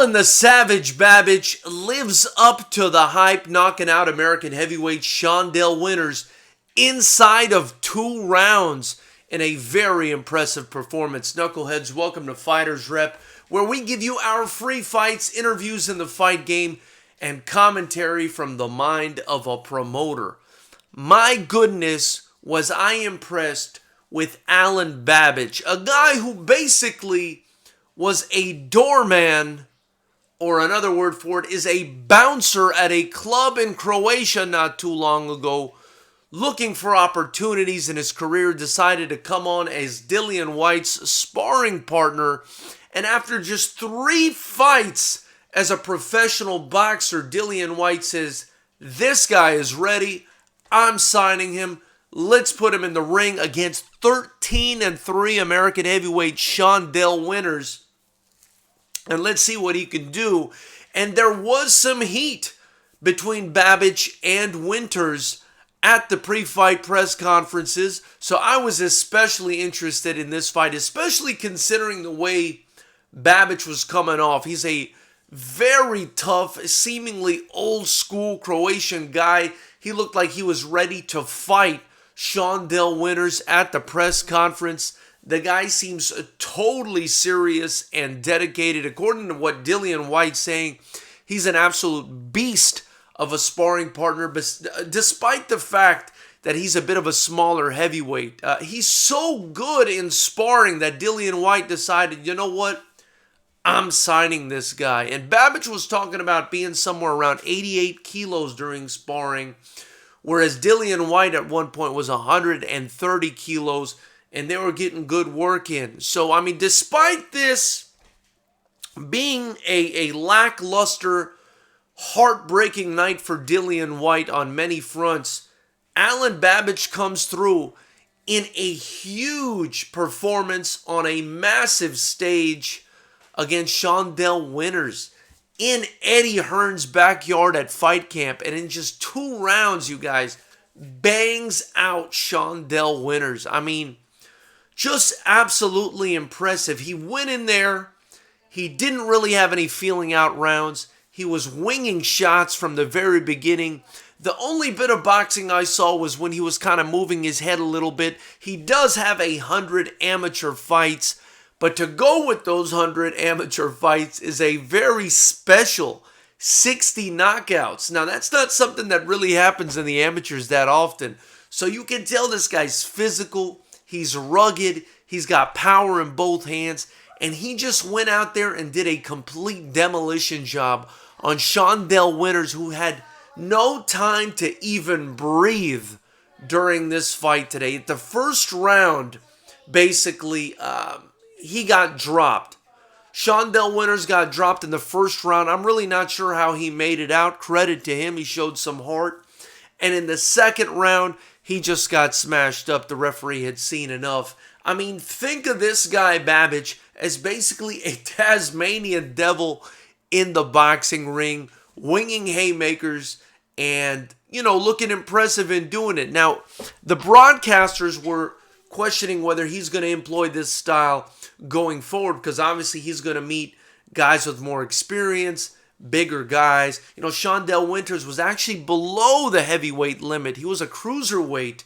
Alen the Savage Babic lives up to the hype, knocking out American heavyweight Shawndell winners inside of 2 rounds in a very impressive performance. Knuckleheads, welcome to Fighters Rep, where we give you our free fights, interviews in the fight game, and commentary from the mind of a promoter. My goodness, was I impressed with Alen Babic, a guy who basically was a doorman, or another word for it is a bouncer at a club in Croatia not too long ago, looking for opportunities in his career, decided to come on as Dillian Whyte's sparring partner, and after just 3 fights as a professional boxer, Dillian Whyte says, this guy is ready, I'm signing him, let's put him in the ring against 13-3 American heavyweight Shawndell winners, and let's see what he can do. And there was some heat between Babic and Winters at the pre-fight press conferences, so I was especially interested in this fight, especially considering the way Babic was coming off. He's a very tough, seemingly old-school Croatian guy. He looked like he was ready to fight Shawndell winners at the press conference. The guy seems totally serious and dedicated. According to what Dillian Whyte's saying, he's an absolute beast of a sparring partner, but despite the fact that he's a bit of a smaller heavyweight. He's so good in sparring that Dillian Whyte decided, you know what? I'm signing this guy. And Babic was talking about being somewhere around 88 kilos during sparring, whereas Dillian Whyte at one point was 130 kilos, and they were getting good work in. So, I mean, despite this being a lackluster, heartbreaking night for Dillian Whyte on many fronts, Alen Babic comes through in a huge performance on a massive stage against Shawndell winners in Eddie Hearn's backyard at Fight Camp, and in just 2 rounds, you guys, bangs out Shawndell winners. I mean, just absolutely impressive. He went in there, he didn't really have any feeling out rounds, he was winging shots from the very beginning. The only bit of boxing I saw was when he was kind of moving his head a little bit. He does have 100 amateur fights, but to go with those 100 amateur fights is a very special 60 knockouts. Now, that's not something that really happens in the amateurs that often. So you can tell this guy's physical, he's rugged, he's got power in both hands, and he just went out there and did a complete demolition job on Shawndell winners who had no time to even breathe during this fight today. The first round, basically, he got dropped. Shawndell winners got dropped in the first round. I'm really not sure how he made it out. Credit to him. He showed some heart. And in the second round, he just got smashed up. The referee had seen enough. I mean, think of this guy, Babic, as basically a Tasmanian devil in the boxing ring, winging haymakers and, looking impressive in doing it. Now, the broadcasters were questioning whether he's going to employ this style going forward, because obviously he's going to meet guys with more experience, bigger guys. Shawndell Winters was actually below the heavyweight limit. He was a cruiserweight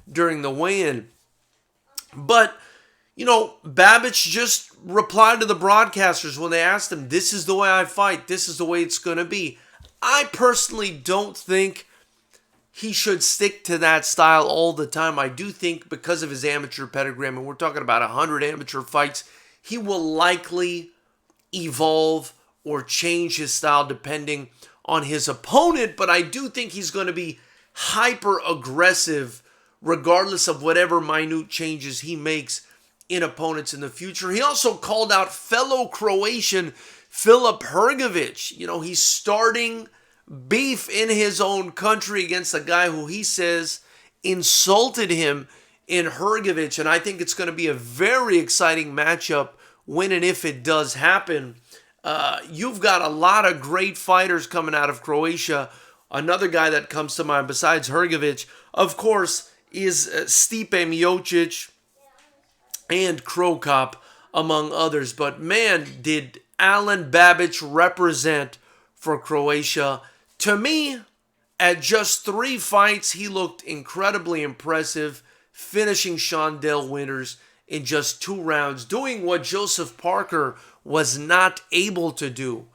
during the weigh-in. But, Babic just replied to the broadcasters when they asked him, this is the way I fight, this is the way it's going to be. I personally don't think he should stick to that style all the time. I do think because of his amateur pedigree, and we're talking about 100 amateur fights, he will likely evolve or change his style depending on his opponent, but I do think he's going to be hyper-aggressive regardless of whatever minute changes he makes in opponents in the future. He also called out fellow Croatian Filip Hrgovic. He's starting beef in his own country against a guy who he says insulted him in Hrgovic, and I think it's going to be a very exciting matchup when and if it does happen. You've got a lot of great fighters coming out of Croatia. Another guy that comes to mind besides Hrgovic, of course, is Stipe Miocic and Krokop, among others. But man, did Alen Babic represent for Croatia. To me, at just 3 fights, he looked incredibly impressive, finishing Shawndell Winters in just 2 rounds, doing what Joseph Parker was not able to do.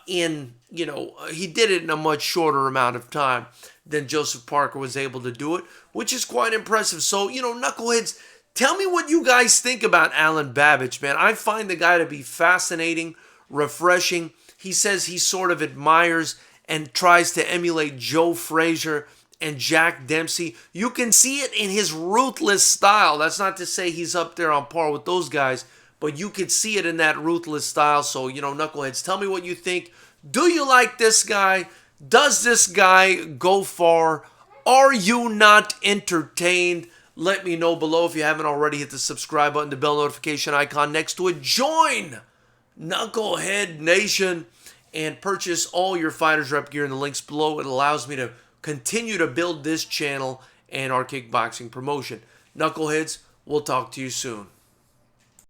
He did it in a much shorter amount of time than Joseph Parker was able to do it, which is quite impressive. So, knuckleheads, tell me what you guys think about Alen Babic, man. I find the guy to be fascinating, refreshing. He says he sort of admires and tries to emulate Joe Frazier and Jack Dempsey. You can see it in his ruthless style. That's not to say he's up there on par with those guys, but you could see it in that ruthless style. So, knuckleheads, tell me what you think. Do you like this guy? Does this guy go far? Are you not entertained? Let me know below. If you haven't already, hit the subscribe button, the bell notification icon next to it. Join Knucklehead Nation and purchase all your Fighters Rep gear in the links below. It allows me to continue to build this channel and our kickboxing promotion. Knuckleheads, we'll talk to you soon.